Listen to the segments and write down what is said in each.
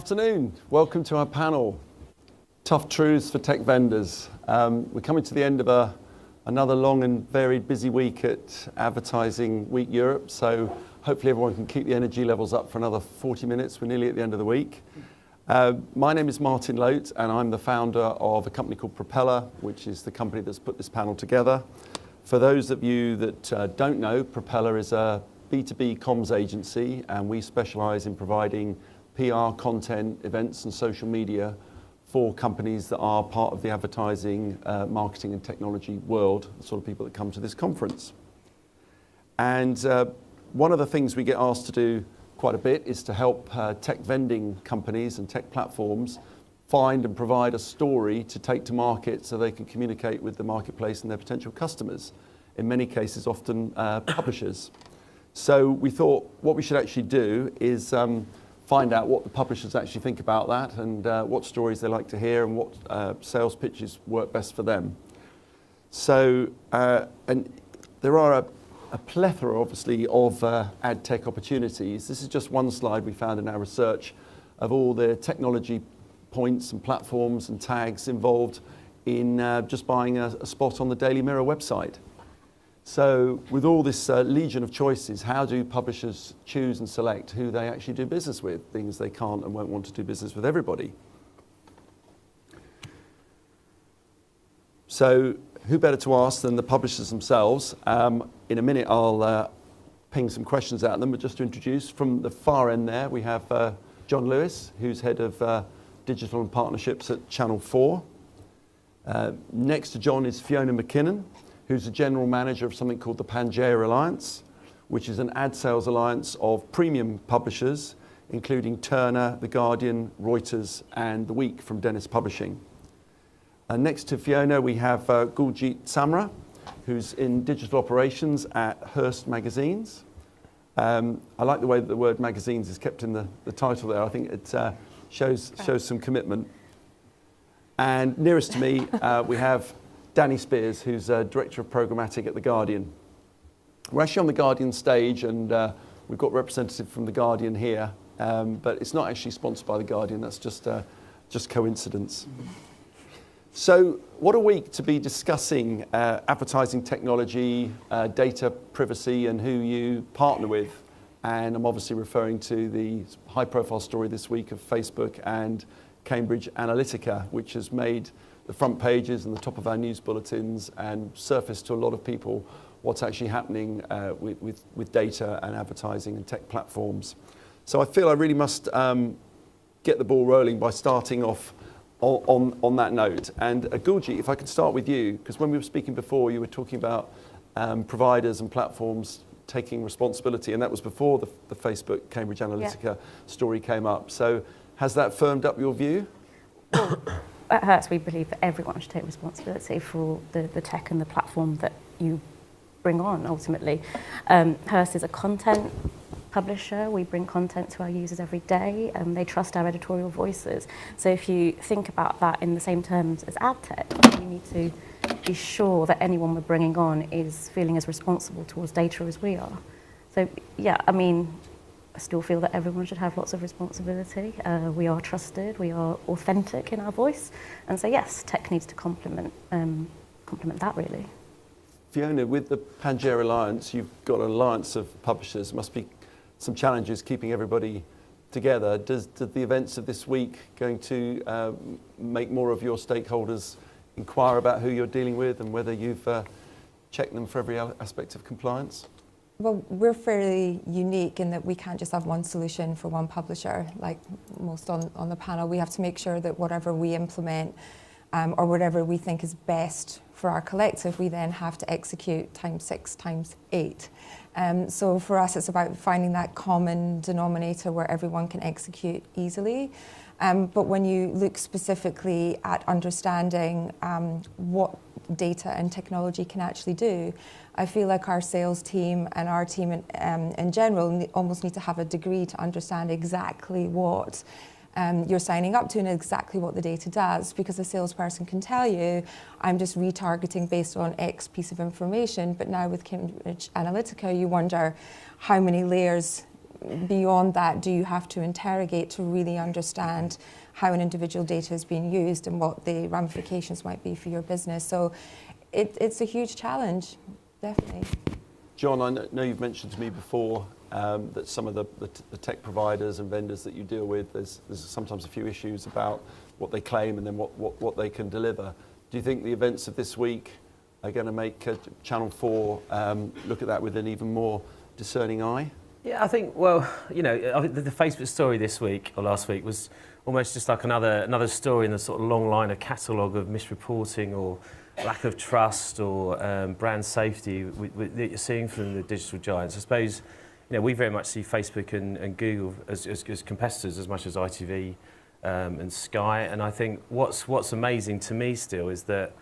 afternoon. Welcome to our panel, Tough Truths for Tech Vendors. We're coming to the end of another long and varied busy week at Advertising Week Europe, so hopefully everyone can keep the energy levels up for another 40 minutes. We're nearly at the end of the week. My name is Martin Loat, and I'm the founder of a company called Propeller, which is the company that's put this panel together. For those of you that don't know, Propeller is a B2B comms agency, and we specialize in providing PR, content, events and social media for companies that are part of the advertising, marketing and technology world, the sort of people that come to this conference. And one of the things we get asked to do quite a bit is to help tech vending companies and tech platforms find and provide a story to take to market so they can communicate with the marketplace and their potential customers, in many cases often publishers. So we thought what we should actually do is find out what the publishers actually think about that and what stories they like to hear and what sales pitches work best for them. So, and there are a plethora, obviously, of ad tech opportunities. This is just one slide we found in our research of all the technology points and platforms and tags involved in just buying a spot on the Daily Mirror website. So with all this legion of choices, how do publishers choose and select who they actually do business with, being as they can't and won't want to do business with everybody? So who better to ask than the publishers themselves? In a minute, I'll ping some questions at them, but just to introduce, from the far end there, we have John Lewis, who's head of digital and partnerships at Channel 4. Next to John is Fiona McKinnon, who's the general manager of something called the Pangaea Alliance, which is an ad sales alliance of premium publishers, including Turner, The Guardian, Reuters, and The Week from Dennis Publishing. And next to Fiona, we have Guljeet Samra, who's in digital operations at Hearst magazines. I like the way that the word magazines is kept in the title there. I think it shows some commitment. And nearest to me, we have Danny Spears, who's Director of Programmatic at The Guardian. We're actually on The Guardian stage, and we've got representative from The Guardian here, but it's not actually sponsored by The Guardian, that's just coincidence. So what a week to be discussing advertising technology, data privacy, and who you partner with. And I'm obviously referring to the high-profile story this week of Facebook and Cambridge Analytica, which has made the front pages and the top of our news bulletins and surfaced to a lot of people what's actually happening with data and advertising and tech platforms. So I feel I really must get the ball rolling by starting off on that note. And Guljeet, if I could start with you, because when we were speaking before, you were talking about providers and platforms taking responsibility, and that was before the Facebook Cambridge Analytica story came up. So has that firmed up your view? Well, at Hearst, we believe that everyone should take responsibility for the tech and the platform that you bring on, ultimately. Hearst is a content publisher. We bring content to our users every day, and they trust our editorial voices. So if you think about that in the same terms as ad tech, you need to be sure that anyone we're bringing on is feeling as responsible towards data as we are. So, yeah, I mean, I still feel that everyone should have lots of responsibility. We are trusted, we are authentic in our voice. And so, yes, tech needs to complement that, really. Fiona, with the Pangaea Alliance, you've got an alliance of publishers. Must be some challenges keeping everybody together. Does the events of this week going to make more of your stakeholders inquire about who you're dealing with and whether you've checked them for every aspect of compliance? Well, we're fairly unique in that we can't just have one solution for one publisher, like most on the panel. We have to make sure that whatever we implement or whatever we think is best for our collective, we then have to execute times 6, times 8. So for us, it's about finding that common denominator where everyone can execute easily. But when you look specifically at understanding what data and technology can actually do, I feel like our sales team and our team in general almost need to have a degree to understand exactly what you're signing up to and exactly what the data does, because a salesperson can tell you, I'm just retargeting based on X piece of information, but now with Cambridge Analytica, you wonder how many layers beyond that do you have to interrogate to really understand how an individual data is being used and what the ramifications might be for your business. So it's a huge challenge, definitely. John, I know you've mentioned to me before that some of the tech providers and vendors that you deal with, there's sometimes a few issues about what they claim and then what they can deliver. Do you think the events of this week are going to make Channel 4 look at that with an even more discerning eye? Yeah, I think, well, you know, I think the Facebook story this week or last week was almost just like another story in the sort of long line of catalogue of misreporting or lack of trust or brand safety that you're seeing from the digital giants. I suppose, you know, we very much see Facebook and Google as competitors as much as ITV and Sky. And I think what's amazing to me still is that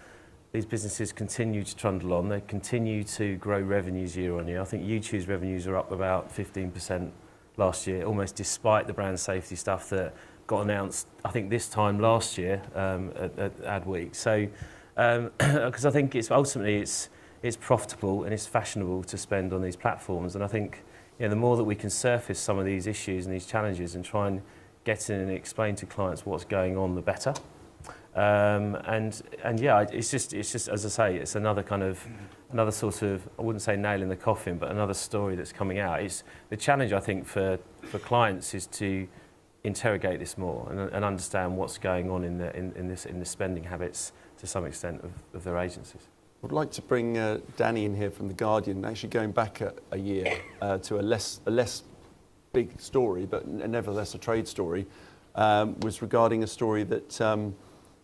these businesses continue to trundle on. They continue to grow revenues year on year. I think YouTube's revenues are up about 15% last year, almost despite the brand safety stuff that got announced, I think, this time last year at Ad Week. So, because I think it's ultimately it's profitable and it's fashionable to spend on these platforms. And I think, you know, the more that we can surface some of these issues and these challenges and try and get in and explain to clients what's going on, the better. And yeah, it's just as I say, it's another sort of, I wouldn't say nail in the coffin, but another story that's coming out. It's the challenge, I think, for clients is to interrogate this more and understand what's going on in the spending habits to some extent of their agencies. I'd like to bring Danny in here from The Guardian, actually going back a year to a less big story, but nevertheless a trade story, was regarding a story that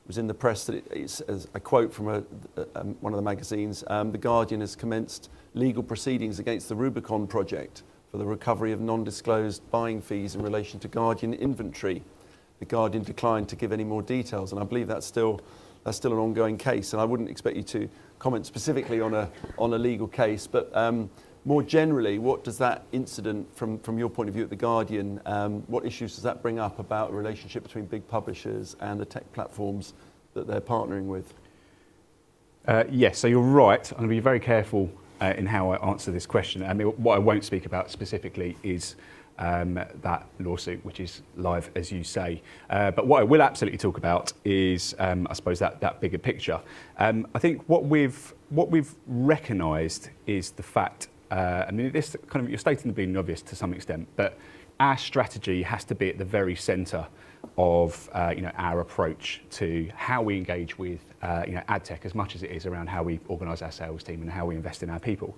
was in the press that it's a quote from one of the magazines. The Guardian has commenced legal proceedings against the Rubicon project for the recovery of non-disclosed buying fees in relation to Guardian inventory. The Guardian declined to give any more details, and I believe that's still an ongoing case. And I wouldn't expect you to comment specifically on a legal case, but more generally, what does that incident, from your point of view at The Guardian, what issues does that bring up about a relationship between big publishers and the tech platforms that they're partnering with? Yes, so you're right. I'm going to be very careful in how I answer this question. I mean, what I won't speak about specifically is that lawsuit, which is live, as you say. But what I will absolutely talk about is, I suppose, that bigger picture. I think what we've recognised is the fact. I mean, this kind of, you're stating the bleeding obvious to some extent, but our strategy has to be at the very centre of our approach to how we engage with ad tech, as much as it is around how we organise our sales team and how we invest in our people.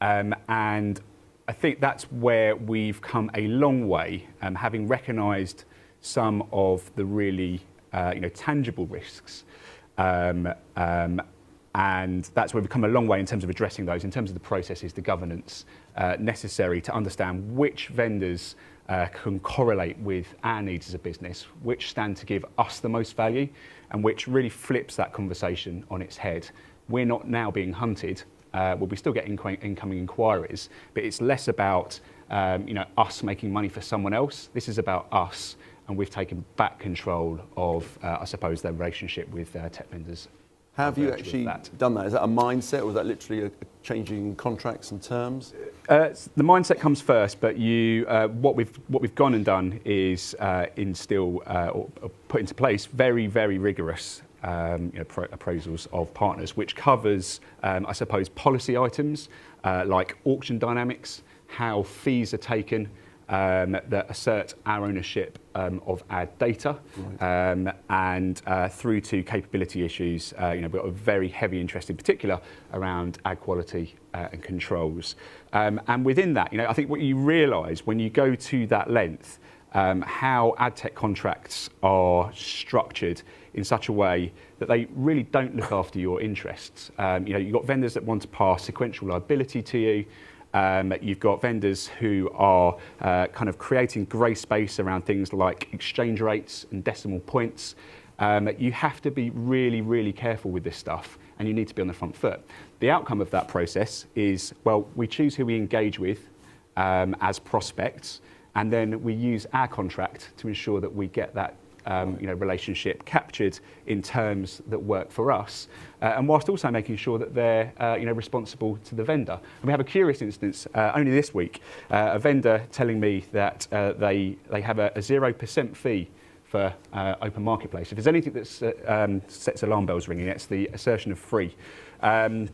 And I think that's where we've come a long way, having recognised some of the really tangible risks. And that's where we've come a long way in terms of addressing those, in terms of the processes, the governance necessary to understand which vendors can correlate with our needs as a business, which stand to give us the most value, and which really flips that conversation on its head. We're not now being hunted. Well, we still get incoming inquiries, but it's less about us making money for someone else. This is about us, and we've taken back control of, I suppose, their relationship with tech vendors. How have you actually done that? Is that a mindset, or is that literally a changing contracts and terms? The mindset comes first, but what we've gone and done is instill or put into place very, very rigorous appraisals of partners, which covers, I suppose, policy items like auction dynamics, how fees are taken, that assert our ownership of ad data, right. And through to capability issues. We've got a very heavy interest in particular around ad quality and controls. And within that, I think what you realise when you go to that length, how ad tech contracts are structured in such a way that they really don't look after your interests. You've got vendors that want to pass sequential liability to you. You've got vendors who are kind of creating grey space around things like exchange rates and decimal points. You have to be really, really careful with this stuff, and you need to be on the front foot. The outcome of that process is, well, we choose who we engage with as prospects, and then we use our contract to ensure that we get that relationship captured in terms that work for us, and whilst also making sure that they're responsible to the vendor. And we have a curious instance only this week, a vendor telling me that they have a 0% fee for open marketplace. If there's anything that sets alarm bells ringing, it's the assertion of free. Where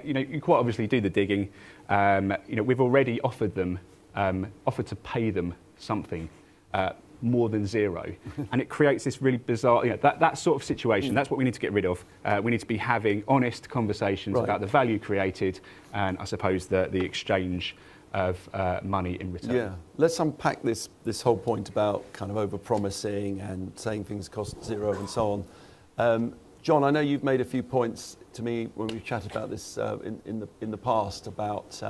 you quite obviously do the digging. We've already offered to pay them something more than zero, and it creates this really bizarre, that sort of situation. That's what we need to get rid of. We need to be having honest conversations about the value created, and I suppose the exchange of money in return. Yeah, let's unpack this whole point about kind of over-promising and saying things cost zero and so on. John, I know you've made a few points to me when we've chatted about this in the past about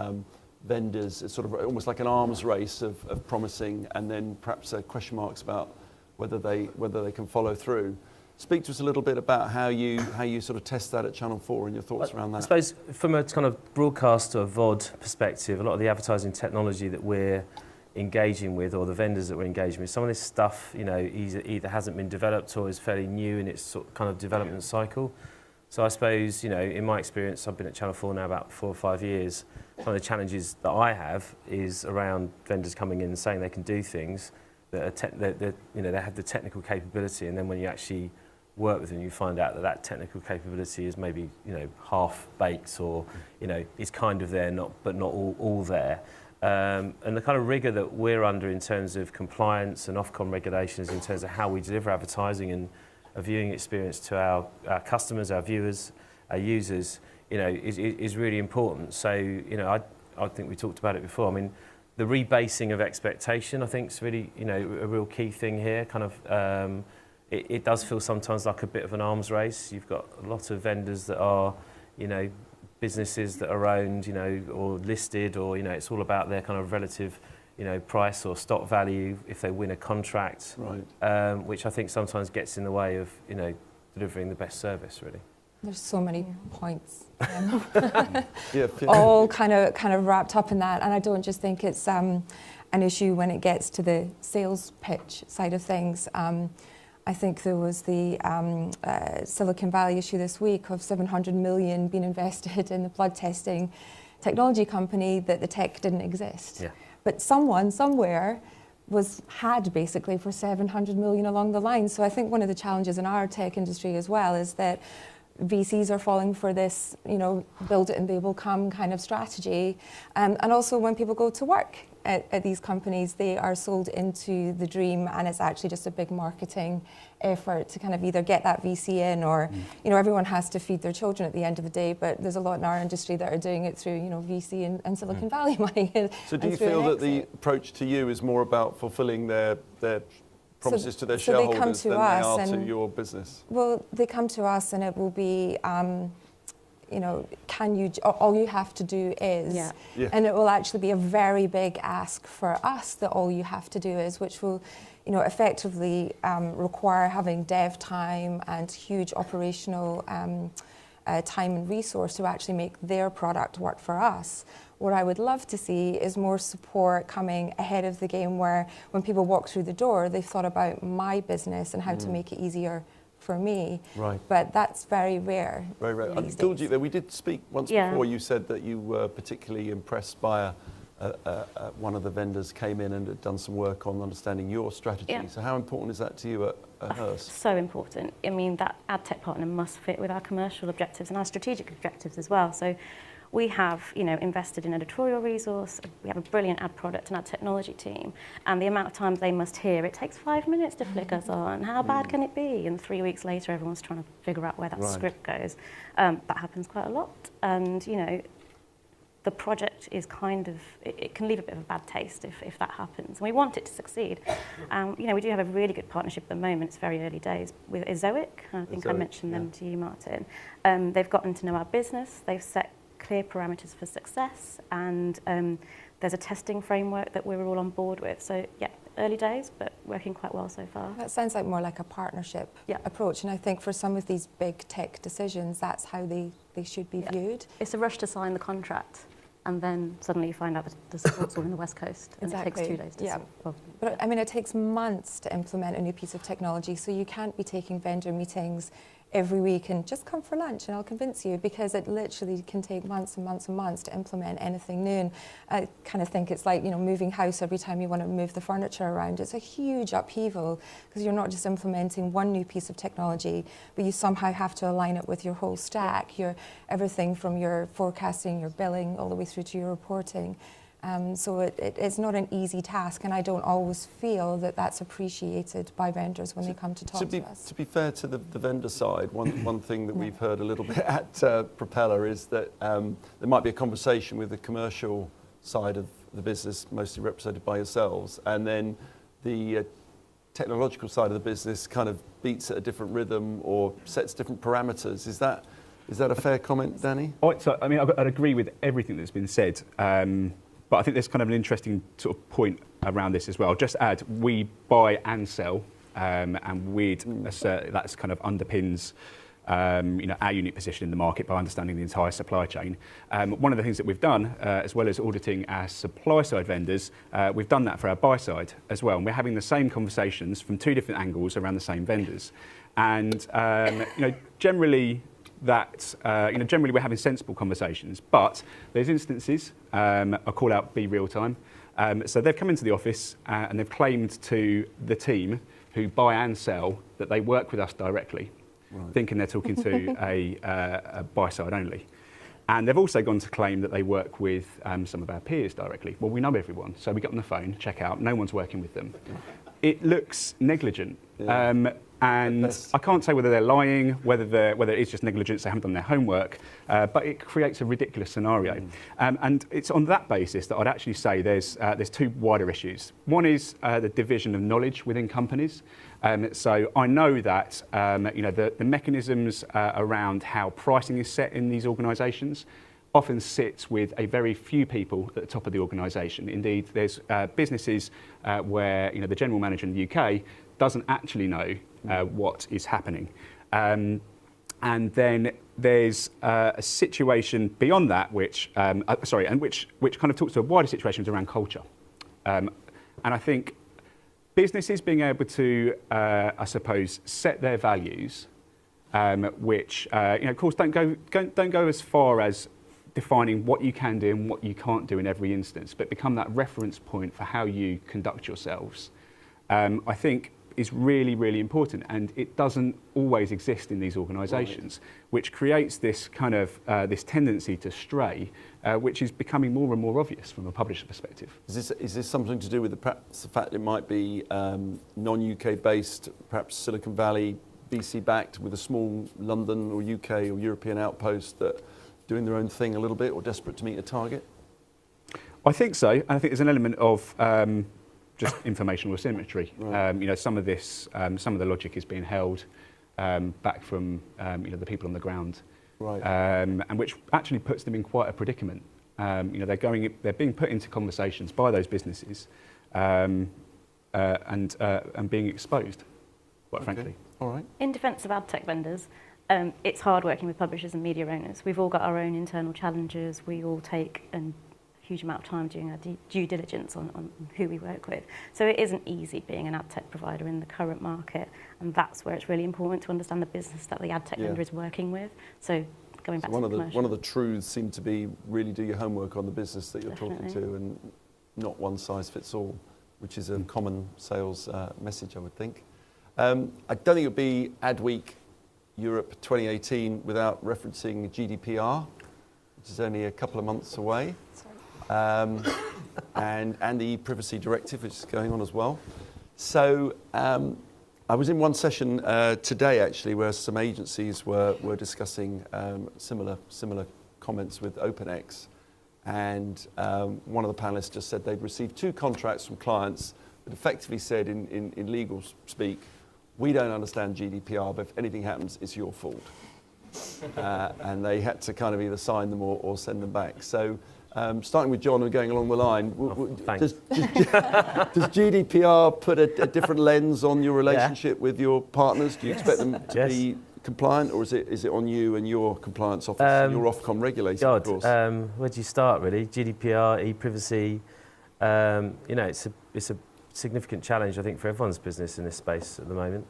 vendors. It's sort of almost like an arms race of promising, and then perhaps question marks about whether they can follow through. Speak to us a little bit about how you sort of test that at Channel 4 and your thoughts around that. I suppose from a kind of broadcast or VOD perspective, a lot of the advertising technology that we're engaging with, or the vendors that we're engaging with, some of this stuff, either hasn't been developed or is fairly new in its sort of kind of development cycle. So I suppose, in my experience, I've been at Channel 4 now about 4 or 5 years. One of the challenges that I have is around vendors coming in and saying they can do things that are they have the technical capability, and then when you actually work with them, you find out that technical capability is maybe half baked, or is kind of there, but not all there. And the kind of rigour that we're under in terms of compliance and Ofcom regulations, in terms of how we deliver advertising and a viewing experience to our customers, our viewers, our users, is really important. So, I think we talked about it before. I mean, the rebasing of expectation, I think, is really, a real key thing here. Kind of, it does feel sometimes like a bit of an arms race. You've got a lot of vendors that are, businesses that are owned, or listed, or, it's all about their kind of relative, price or stock value if they win a contract, right. Which I think sometimes gets in the way of, delivering the best service, really. There's so many points, Yeah, all kind of wrapped up in that, and I don't just think it's an issue when it gets to the sales pitch side of things. I think there was the Silicon Valley issue this week of 700 million being invested in the blood testing technology company, that the tech didn't exist. Yeah. But someone, somewhere, had basically for 700 million along the line. So I think one of the challenges in our tech industry as well is that VCs are falling for this, build it and they will come kind of strategy. And also when people go to work at these companies, they are sold into the dream, and it's actually just a big marketing effort to kind of either get that VC in, or, everyone has to feed their children at the end of the day, but there's a lot in our industry that are doing it through, VC and Silicon Valley money. So do you feel that the approach to you is more about fulfilling their promises to their shareholders than they are to your business? Well, they come to us and it will be, all you have to do is, Yeah. and it will actually be a very big ask for us that all you have to do is, which will, effectively require having dev time and huge operational time and resource to actually make their product work for us. What I would love to see is more support coming ahead of the game, where when people walk through the door, they've thought about my business and how to make it easier for me. Right. But that's very rare. Very rare. Guljeet, we did speak once before. You said that you were particularly impressed by one of the vendors came in and had done some work on understanding your strategy. Yeah. So how important is that to you at Hearst? So important. I mean, that ad tech partner must fit with our commercial objectives and our strategic objectives as well. So we have, invested in editorial resource. We have a brilliant ad product and ad technology team. And the amount of times they must hear, it takes 5 minutes to flick us on. How bad can it be? And 3 weeks later, everyone's trying to figure out where that script goes. That happens quite a lot. And, the project is kind of, it can leave a bit of a bad taste if that happens. And we want it to succeed. We do have a really good partnership at the moment. It's very early days with Ezoic. I think I mentioned them to you, Martin. They've gotten to know our business. They've set clear parameters for success, and there's a testing framework that we're all on board with. So yeah, early days, but working quite well so far. That sounds like more like a partnership approach, and I think for some of these big tech decisions, that's how they should be viewed. It's a rush to sign the contract. and then suddenly you find out that the support's all in the West Coast, and Exactly. it takes 2 days to Yeah. solve. But I mean, it takes months to implement a new piece of technology, so you can't be taking vendor meetings every week and just come for lunch and I'll convince you, because it literally can take months and months and months to implement anything new. And I kind of think it's like, you know, moving house every time you want to move the furniture around. It's a huge upheaval because you're not just implementing one new piece of technology, but you somehow have to align it with your whole stack, your everything from your forecasting, your billing, all the way through to your reporting. So it's not an easy task, and I don't always feel that that's appreciated by vendors when they come to talk to us. To be fair to the vendor side, one thing that we've heard a little bit at Propeller is that there might be a conversation with the commercial side of the business, mostly represented by yourselves, and then the technological side of the business kind of beats at a different rhythm or sets different parameters. Is that a fair comment, Danny? So, I mean, I'd agree with everything that's been said. But I think there's kind of an interesting sort of point around this as well. I'll just add, we buy and sell, and we'd assert that's kind of underpins our unique position in the market by understanding the entire supply chain. One of the things that we've done, as well as auditing our supply side vendors, we've done that for our buy side as well. And we're having the same conversations from 2 different angles around the same vendors. And generally, generally we're having sensible conversations, but there's instances, I call out be real time. So they've come into the office and they've claimed to the team who buy and sell that they work with us directly, thinking they're talking to a buy side only. And they've also gone to claim that they work with some of our peers directly. Well, we know everyone, so we get on the phone, check out, no one's working with them. It looks negligent. Yeah. And I can't say whether they're lying, whether it's just negligence, they haven't done their homework, but it creates a ridiculous scenario. And it's on that basis that I'd actually say there's 2 wider issues. One is the division of knowledge within companies. So I know that the mechanisms around how pricing is set in these organisations often sits with a very few people at the top of the organisation. Indeed, there's businesses where the general manager in the UK doesn't actually know what is happening. And then there's a situation beyond that which kind of talks to a wider situation around culture. And I think businesses being able to, I suppose, set their values, which, of course, don't go as far as defining what you can do and what you can't do in every instance, but become that reference point for how you conduct yourselves. I think is really, really important, and it doesn't always exist in these organisations, which creates this kind of this tendency to stray, which is becoming more and more obvious from a publisher perspective. Is this something to do with perhaps the fact it might be non-UK based, perhaps Silicon Valley, VC backed, with a small London or UK or European outpost that doing their own thing a little bit or desperate to meet a target? I think so. I think there's an element of just informational asymmetry. Right. Some of this, some of the logic is being held back from the people on the ground, right. And which actually puts them in quite a predicament. They're being put into conversations by those businesses, and being exposed, quite frankly. All right. In defence of ad tech vendors, it's hard working with publishers and media owners. We've all got our own internal challenges. We all take a huge amount of time doing our due diligence on who we work with. So it isn't easy being an ad tech provider in the current market, and that's where it's really important to understand the business that the ad tech vendor is working with. So going back to the commercial. One of the truths seem to be really do your homework on the business that you're talking to, and not one size fits all, which is a common sales message, I would think. I don't think it would be Ad Week Europe 2018 without referencing GDPR, which is only a couple of months away. And the e-privacy directive, which is going on as well. So I was in one session today, actually, where some agencies were discussing similar comments with OpenX. And one of the panelists just said they'd received 2 contracts from clients that effectively said in legal speak, we don't understand GDPR, but if anything happens, it's your fault. And they had to kind of either sign them or send them back. So starting with John and going along the line, does GDPR put a different lens on your relationship with your partners? Do you expect them to be compliant, or is it on you and your compliance office, your Ofcom regulator, of course? Where do you start, really? GDPR, e-privacy. It's a significant challenge, I think, for everyone's business in this space at the moment.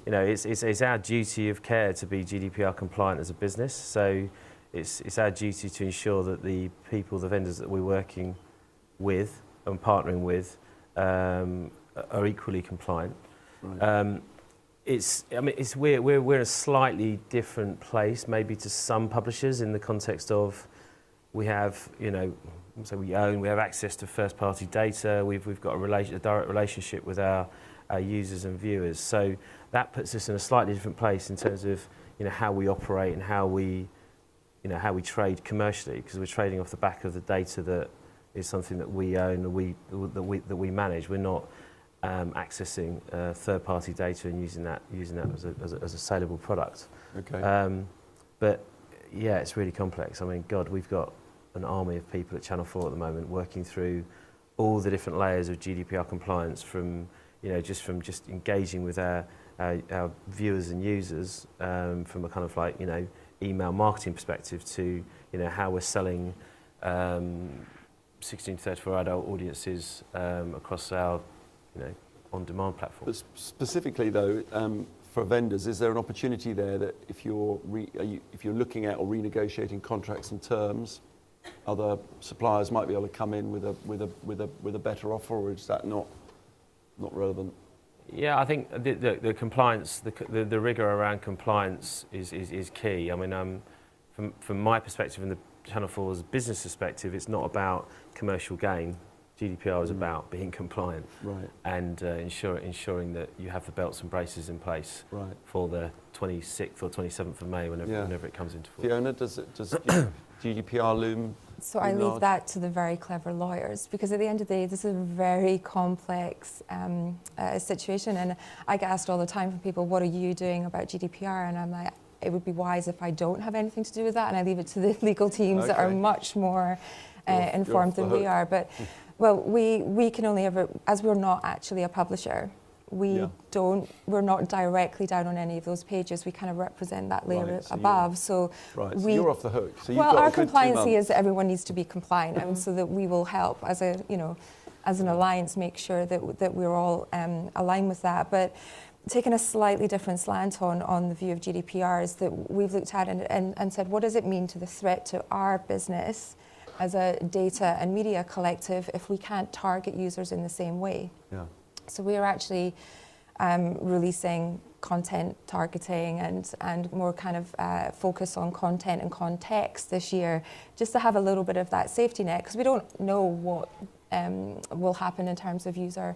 It's our duty of care to be GDPR compliant as a business. So it's our duty to ensure that the people, the vendors that we're working with and partnering with, are equally compliant. Right. We're in a slightly different place, maybe to some publishers, in the context of we have, we have access to first-party data. We've got a direct relationship with our users and viewers. So that puts us in a slightly different place in terms of how we operate and how we trade commercially, because we're trading off the back of the data that is something that we own and that we manage. We're not accessing third-party data and using that as a saleable product. Okay. But yeah, it's really complex. I mean, God, we've got an army of people at Channel 4 at the moment working through all the different layers of GDPR compliance, from just engaging with our viewers and users, from a kind of like email marketing perspective, to how we're selling 16 to 34 adult audiences across our on-demand platform. But specifically, though, for vendors, is there an opportunity there that if you're looking at or renegotiating contracts and terms, other suppliers might be able to come in with a better offer, or is that not relevant? Yeah, I think the compliance, the rigor around compliance is key. I mean, from my perspective and the Channel 4's business perspective, it's not about commercial gain. GDPR is about being compliant, right, and ensuring that you have the belts and braces in place, right, for the 26th or 27th of May, whenever it comes into force. Fiona, does GDPR loom? So I leave that to the very clever lawyers, because at the end of the day, this is a very complex situation, and I get asked all the time from people, what are you doing about GDPR? And I'm like, it would be wise if I don't have anything to do with that, and I leave it to the legal teams that are much more informed than we are. But well, we can only ever, as we're not actually a publisher, we're not directly down on any of those pages. We kind of represent that layer above. So you're off the hook. So you've well, got our a good compliancy is that everyone needs to be compliant, and so that we will help as an alliance make sure that we're all aligned with that. But taking a slightly different slant on the view of GDPR is that we've looked at and said, what does it mean to the threat to our business as a data and media collective if we can't target users in the same way? Yeah. So we are actually releasing content targeting and more kind of focus on content and context this year, just to have a little bit of that safety net, because we don't know what will happen in terms of user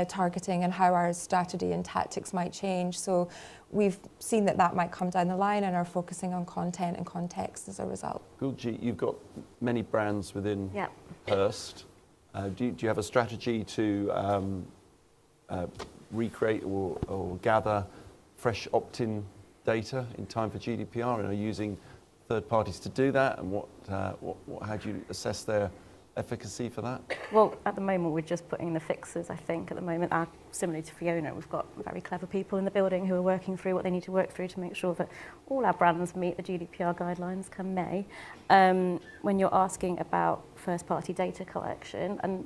targeting and how our strategy and tactics might change. So we've seen that might come down the line and are focusing on content and context as a result. Guljeet, you've got many brands within Hearst. Do you have a strategy to recreate or gather fresh opt-in data in time for GDPR, and are using third parties to do that? And how do you assess their efficacy for that? Well, at the moment, we're just putting the fixes, I think. At the moment, similarly to Fiona, we've got very clever people in the building who are working through what they need to work through to make sure that all our brands meet the GDPR guidelines come May. When you're asking about first-party data collection, and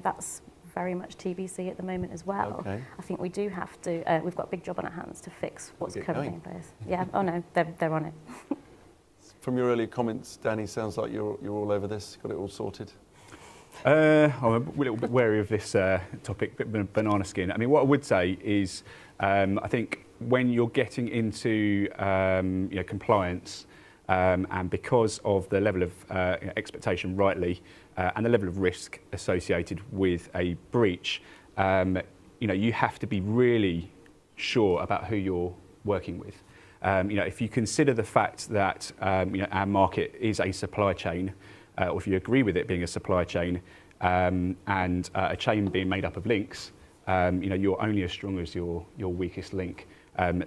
that's very much TBC at the moment as well. Okay. I think we do have to, we've got a big job on our hands to fix what's currently in place. Yeah, oh no, they're on it. From your earlier comments, Danny, sounds like you're all over this, got it all sorted. I'm a little bit wary of this topic, bit of a banana skin. I mean, what I would say is, I think when you're getting into compliance, and because of the level of expectation, rightly, and the level of risk associated with a breach, you have to be really sure about who you're working with. If you consider the fact that our market is a supply chain, or if you agree with it being a supply chain, and a chain being made up of links, you're only as strong as your weakest link.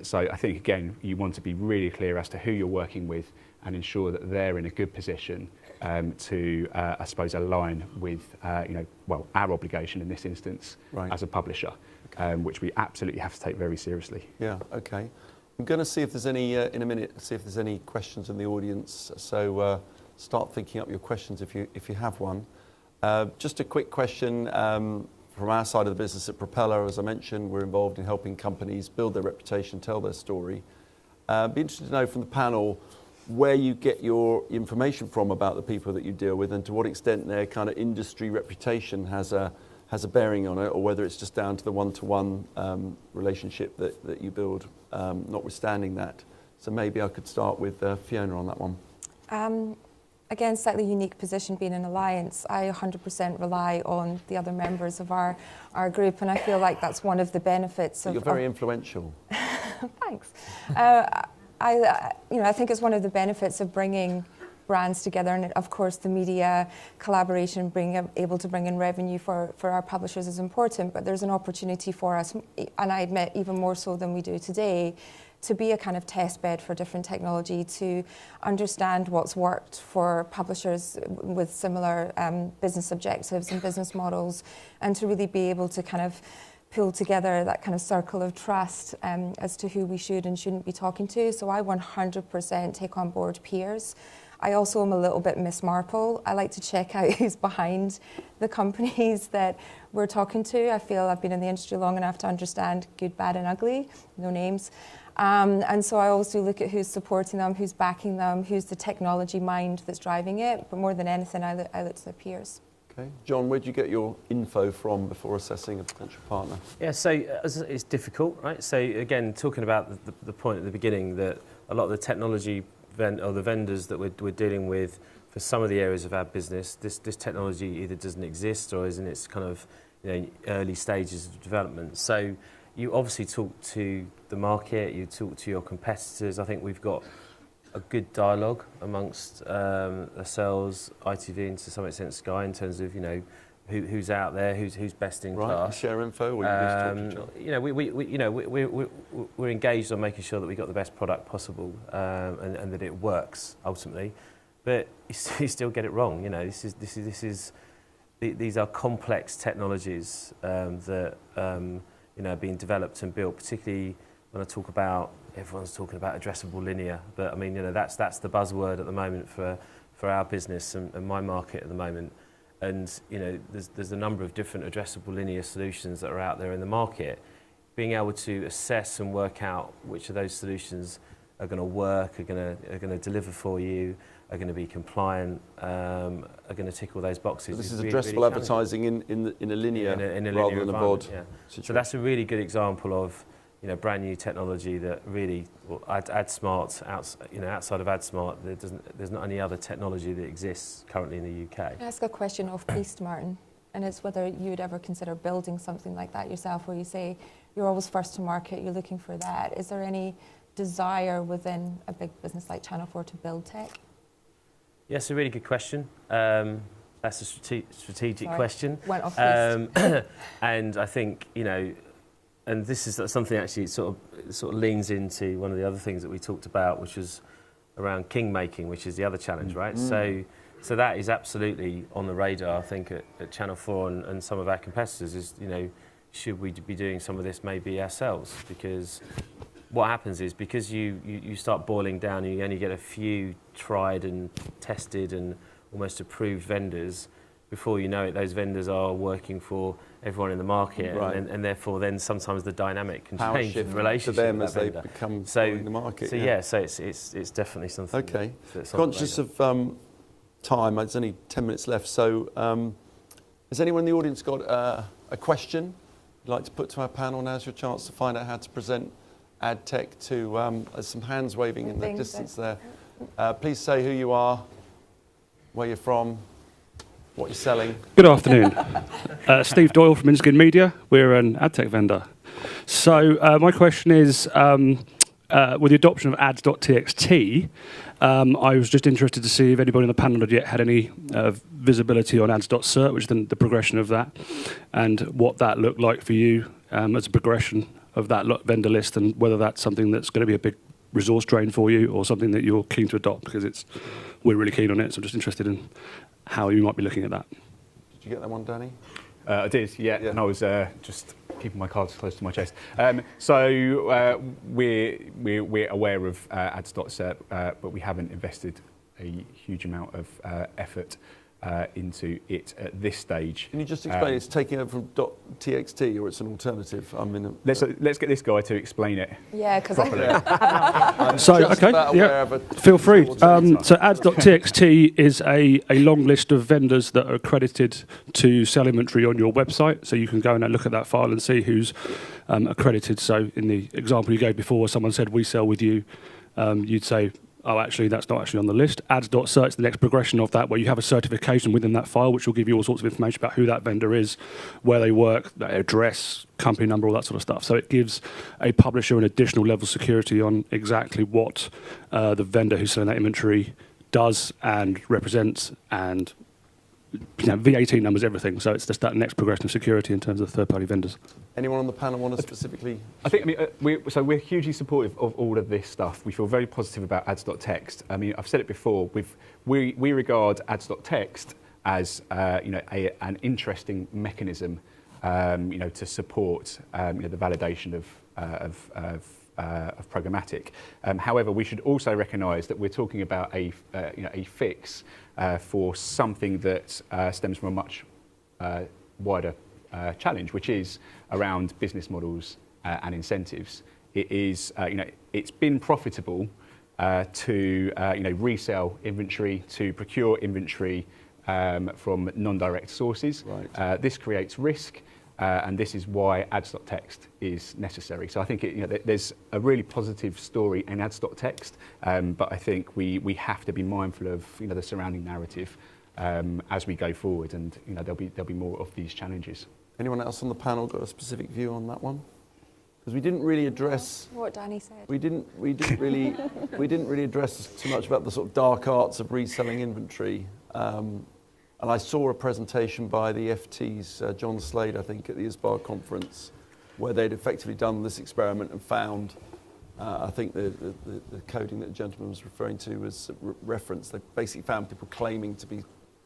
So I think, again, you want to be really clear as to who you're working with and ensure that they're in a good position to, I suppose, align with, our obligation in this instance as a publisher, which we absolutely have to take very seriously. Yeah, okay. I'm going to see if there's any, in a minute, see if there's any questions in the audience. So start thinking up your questions if you have one. Just a quick question from our side of the business at Propeller. As I mentioned, we're involved in helping companies build their reputation, tell their story. Be interested to know from the panel where you get your information from about the people that you deal with, and to what extent their kind of industry reputation has a bearing on it, or whether it's just down to the one-to-one relationship that you build, notwithstanding that. So maybe I could start with Fiona on that one. Again, slightly unique position being an alliance. I 100% rely on the other members of our group, and I feel like that's one of the benefits of... You're very influential. Thanks. I think it's one of the benefits of bringing brands together, and of course the media collaboration, able to bring in revenue for our publishers is important, but there's an opportunity for us, and I admit even more so than we do today, to be a kind of test bed for different technology, to understand what's worked for publishers with similar business objectives and business models, and to really be able to kind of pull together that kind of circle of trust as to who we should and shouldn't be talking to. So I 100% take on board peers. I also am a little bit Miss Marple. I like to check out who's behind the companies that we're talking to. I feel I've been in the industry long enough to understand good, bad and ugly, no names. And so I also look at who's supporting them, who's backing them, who's the technology mind that's driving it. But more than anything, I look to the peers. Okay. John, where do you get your info from before assessing a potential partner? Yeah, so it's difficult, right? So again, talking about the point at the beginning that a lot of the technology or the vendors that we're dealing with for some of the areas of our business, this technology either doesn't exist or is in its kind of early stages of development. So you obviously talk to the market, you talk to your competitors. I think we've got a good dialogue amongst ourselves, ITV, and to some extent Sky, in terms of who's out there, who's best in class. Share info. Or we're engaged on making sure that we got the best product possible and that it works ultimately. But you still get it wrong. These are complex technologies that are being developed and built, particularly when I talk about, everyone's talking about addressable linear, but I mean, that's the buzzword at the moment for our business and my market at the moment. And there's a number of different addressable linear solutions that are out there in the market. Being able to assess and work out which of those solutions are going to work, are going to deliver for you, are going to be compliant, are going to tick all those boxes. So this is addressable advertising in a linear rather than a VOD. Yeah. So that's a really good example of brand new technology that really, AdSmart, outside of AdSmart, there's not any other technology that exists currently in the UK. Can I ask a question off-piste, Martin? And it's whether you would ever consider building something like that yourself, where you say you're always first to market, you're looking for that. Is there any desire within a big business like Channel 4 to build tech? Yes, a really good question. That's a strategic question. Went off-piste. And I think, and this is something actually sort of leans into one of the other things that we talked about, which was around king making, which is the other challenge, right? So that is absolutely on the radar, I think, at Channel 4 and some of our competitors is, should we be doing some of this maybe ourselves? Because what happens is, because you start boiling down and you only get a few tried and tested and almost approved vendors, before you know it, those vendors are working for everyone in the market, right. and therefore then sometimes the dynamic can change in relationship to them with as that they vendor. become in the market. So it's definitely something. Okay. That's Conscious of time, there's only 10 minutes left. So has anyone in the audience got a question you'd like to put to our panel? Now's your chance to find out how to present ad tech to. There's some hands waving in the distance there. Please say who you are, where you're from, what you're selling. Good afternoon. Steve Doyle from InSkin Media. We're an ad tech vendor. So my question is, with the adoption of ads.txt, I was just interested to see if anybody on the panel had yet had any visibility on ads.cert, which is the progression of that, and what that looked like for you as a progression of that vendor list, and whether that's something that's going to be a big resource drain for you or something that you're keen to adopt, because we're really keen on it. So I'm just interested in how you might be looking at that. Did you get that one, Danny? I did, yeah, Yeah. and I was just keeping my cards close to my chest. So we're aware of ads.cert, but we haven't invested a huge amount of effort into it at this stage. Can you just explain it's taking over from .txt or it's an alternative? I mean, Let's get this guy to explain it. Yeah, because I'm So, just okay, about yeah. aware of a Feel free. alternative. So ads.txt is a long list of vendors that are accredited to sell inventory on your website. So you can go and look at that file and see who's accredited. So in the example you gave before, someone said, we sell with you. You'd say, oh, actually, that's not actually on the list. Ads.cert is the next progression of that, where you have a certification within that file, which will give you all sorts of information about who that vendor is, where they work, their address, company number, all that sort of stuff. So it gives a publisher an additional level of security on exactly what the vendor who's selling that inventory does and represents, and VAT numbers, everything. So it's just that next progression of security in terms of third-party vendors. Anyone on the panel want to specifically? I think, we're hugely supportive of all of this stuff. We feel very positive about ads.text. I mean, I've said it before, we regard ads.text as an interesting mechanism to support the validation of programmatic. However, we should also recognise that we're talking about a fix for something that stems from a much wider challenge, which is around business models and incentives. It is, it's been profitable to resell inventory, to procure inventory from non-direct sources. Right. This creates risk. And this is why ads.text is necessary. So I think there's a really positive story in ads.text, but I think we have to be mindful of the surrounding narrative as we go forward, and there'll be more of these challenges. Anyone else on the panel got a specific view on that one? Because we didn't really address what Danny said. we didn't really address too much about the sort of dark arts of reselling inventory. And I saw a presentation by the FT's John Slade, I think, at the ISBAR conference, where they'd effectively done this experiment and found, I think the coding that the gentleman was referring to was referenced. They basically found people claiming to be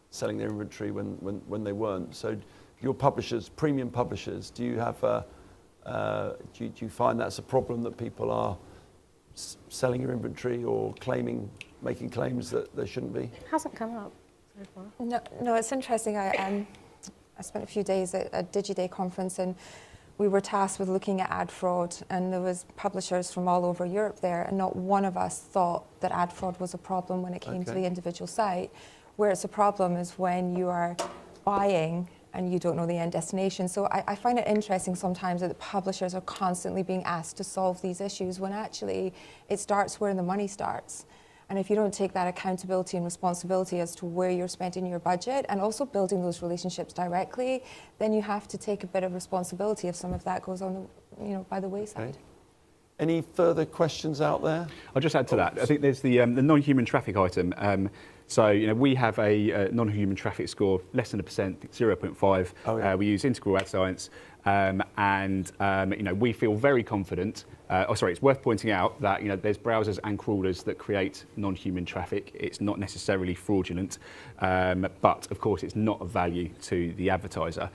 selling their inventory when they weren't. So your publishers, premium publishers, do you have do you find that's a problem, that people are selling your inventory or making claims that they shouldn't be? Hasn't come up so far. No, it's interesting. I spent a few days at a DigiDay conference, and we were tasked with looking at ad fraud, and there was publishers from all over Europe there, and not one of us thought that ad fraud was a problem when it came to the individual site. Where it's a problem is when you are buying and you don't know the end destination. So I find it interesting sometimes that the publishers are constantly being asked to solve these issues, when actually it starts where the money starts. And if you don't take that accountability and responsibility as to where you're spending your budget, and also building those relationships directly, then you have to take a bit of responsibility if some of that goes on by the wayside. Okay. Any further questions out there? I'll just add to that. I think there's the non-human traffic item. So we have a non-human traffic score less than 1%, 0.5. Oh, yeah. We use integral ad science, and we feel very confident. It's worth pointing out that there's browsers and crawlers that create non-human traffic. It's not necessarily fraudulent, but of course it's not of value to the advertiser.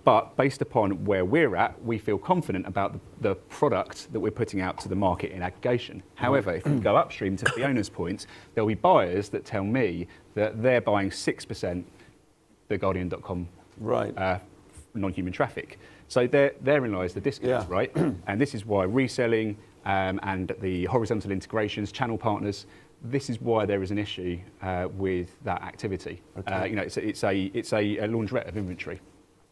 But based upon where we're at, we feel confident about the product that we're putting out to the market in aggregation. However, if we go upstream to Fiona's point, there'll be buyers that tell me that they're buying 6% theguardian.com non-human traffic. So therein lies the disconnect, right? And this is why reselling and the horizontal integrations, channel partners, this is why there is an issue with that activity. Okay. It's a laundrette of inventory.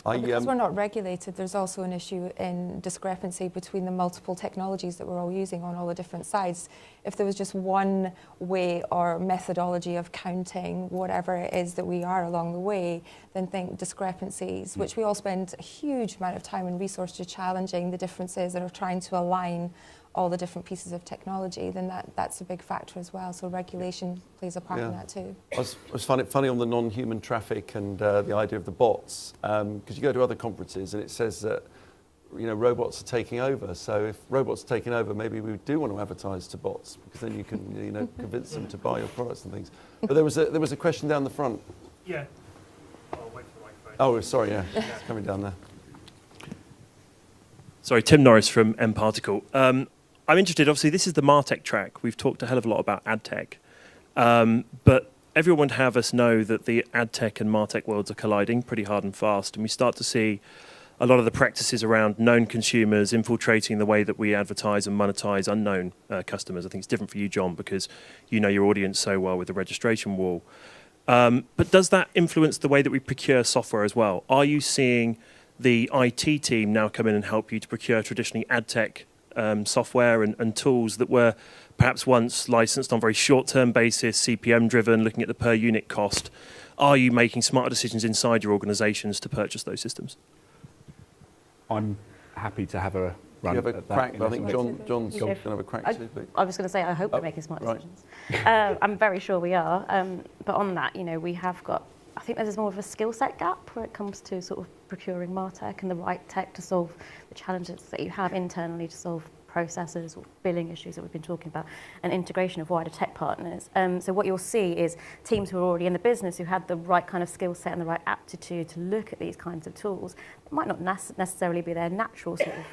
Because we're not regulated, there's also an issue in discrepancy between the multiple technologies that we're all using on all the different sides. If there was just one way or methodology of counting whatever it is that we are along the way, then think discrepancies, which we all spend a huge amount of time and resource to challenging the differences that are trying to align all the different pieces of technology, then that's a big factor as well. So regulation plays a part in that too. I find it funny on the non-human traffic and the idea of the bots, because you go to other conferences and it says that robots are taking over. So if robots are taking over, maybe we do want to advertise to bots, because then you can convince them to buy your products and things. But there was a question down the front. Yeah. I'll wait for the microphone. Oh, sorry, yeah, it's coming down there. Sorry, Tim Norris from M Particle. I'm interested, obviously, this is the MarTech track. We've talked a hell of a lot about ad tech. But everyone would have us know that the ad tech and MarTech worlds are colliding pretty hard and fast. And we start to see a lot of the practices around known consumers infiltrating the way that we advertise and monetize unknown customers. I think it's different for you, John, because you know your audience so well with the registration wall. But does that influence the way that we procure software as well? Are you seeing the IT team now come in and help you to procure traditionally ad tech software and tools that were perhaps once licensed on a very short-term basis, CPM-driven, looking at the per unit cost? Are you making smarter decisions inside your organisations to purchase those systems? I'm happy to have a run. You have a at crack, that but I think John's going Yeah. to have a crack too. But I was going to say, I hope we're making smart right. decisions. I'm very sure we are. But on that, we have got, I think there's more of a skill set gap where it comes to sort of procuring MarTech and the right tech to solve the challenges that you have internally to solve processes or billing issues that we've been talking about, and integration of wider tech partners. So what you'll see is teams who are already in the business who had the right kind of skill set and the right aptitude to look at these kinds of tools. It might not necessarily be their natural sort of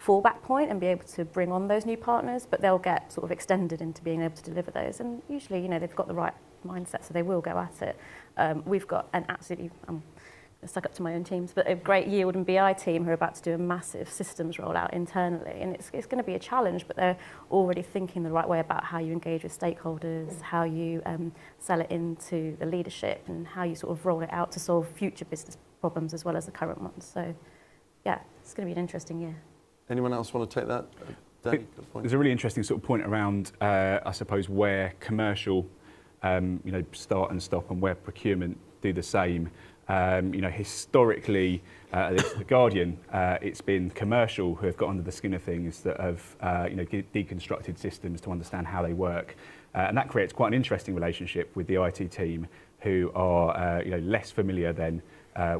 fallback point and be able to bring on those new partners, but they'll get sort of extended into being able to deliver those. And usually, they've got the right mindset, so they will go at it. We've got an absolutely, stuck up to my own teams, but a great yield and BI team who are about to do a massive systems rollout internally. And it's going to be a challenge, but they're already thinking the right way about how you engage with stakeholders, how you sell it into the leadership, and how you sort of roll it out to solve future business problems as well as the current ones. So, yeah, it's going to be an interesting year. anyone else want to take that? Danny, good point. There's a really interesting sort of point around, I suppose, where commercial, start and stop, and where procurement do the same. Historically, the Guardian, it's been commercial who have got under the skin of things that have, deconstructed systems to understand how they work, and that creates quite an interesting relationship with the IT team, who are, less familiar than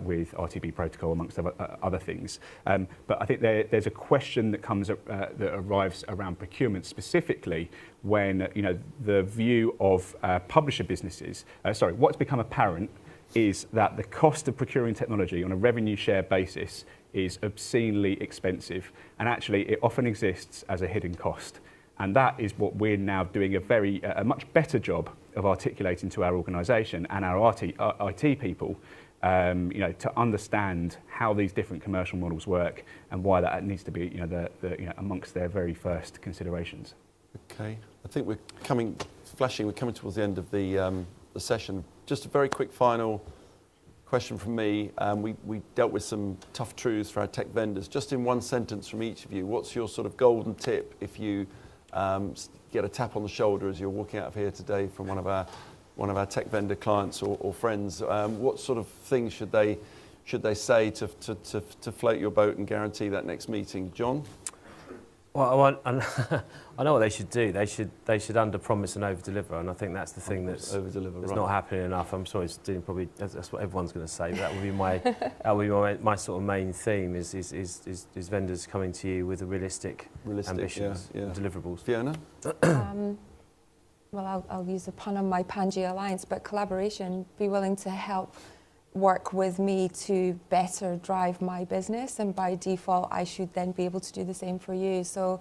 with RTB protocol, amongst other things. But I think there's a question that comes that arrives around procurement specifically when the view of publisher businesses. What's become apparent is that the cost of procuring technology on a revenue share basis is obscenely expensive, and actually it often exists as a hidden cost. And that is what we're now doing a much better job of articulating to our organisation and our IT people, to understand how these different commercial models work and why that needs to be, amongst their very first considerations. Okay, I think we're coming towards the end of the session. Just a very quick final question from me. We dealt with some tough truths for our tech vendors. Just in one sentence from each of you, what's your sort of golden tip if you get a tap on the shoulder as you're walking out of here today from one of our tech vendor clients or friends? What sort of things should they say to float your boat and guarantee that next meeting? John? Well, I know what they should do. They should under-promise and over-deliver, and I think that's the thing that's not happening enough. I'm sorry, it's doing probably that's what everyone's going to say. But that would be my sort of main theme is vendors coming to you with realistic ambitions and deliverables. Fiona? Well, I'll use a pun on my Pangaea Alliance, but collaboration. Be willing to help work with me to better drive my business, and by default I should then be able to do the same for you. So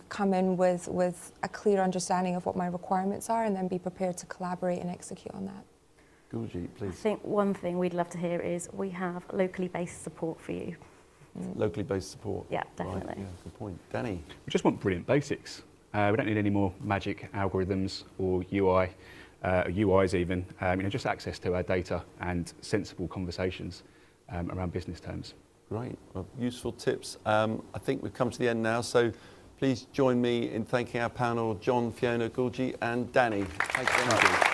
come in with a clear understanding of what my requirements are, and then be prepared to collaborate and execute on that. Guljeet, please. I think one thing we'd love to hear is we have locally based support for you. Locally based support. Yeah, definitely. Right, yeah, good point. Danny? We just want brilliant basics. We don't need any more magic algorithms or UIs even. Just access to our data and sensible conversations around business terms. Great. Well, useful tips. I think we've come to the end now, so please join me in thanking our panel, John, Fiona, Guljeet and Danny. Thank you very much.